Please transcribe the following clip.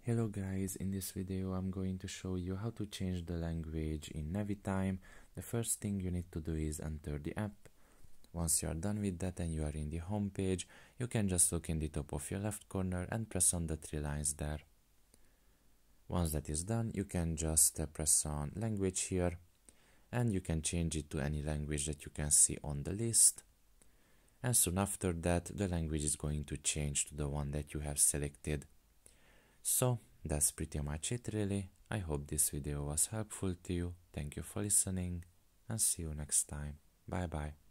Hello guys, in this video I'm going to show you how to change the language in Navitime. The first thing you need to do is enter the app. Once you are done with that and you are in the home page, you can just look in the top of your left corner and press on the three lines there. Once that is done, you can just press on language here and you can change it to any language that you can see on the list. And soon after that, the language is going to change to the one that you have selected. So that's pretty much it really. I hope this video was helpful to you. Thank you for listening and see you next time. Bye bye.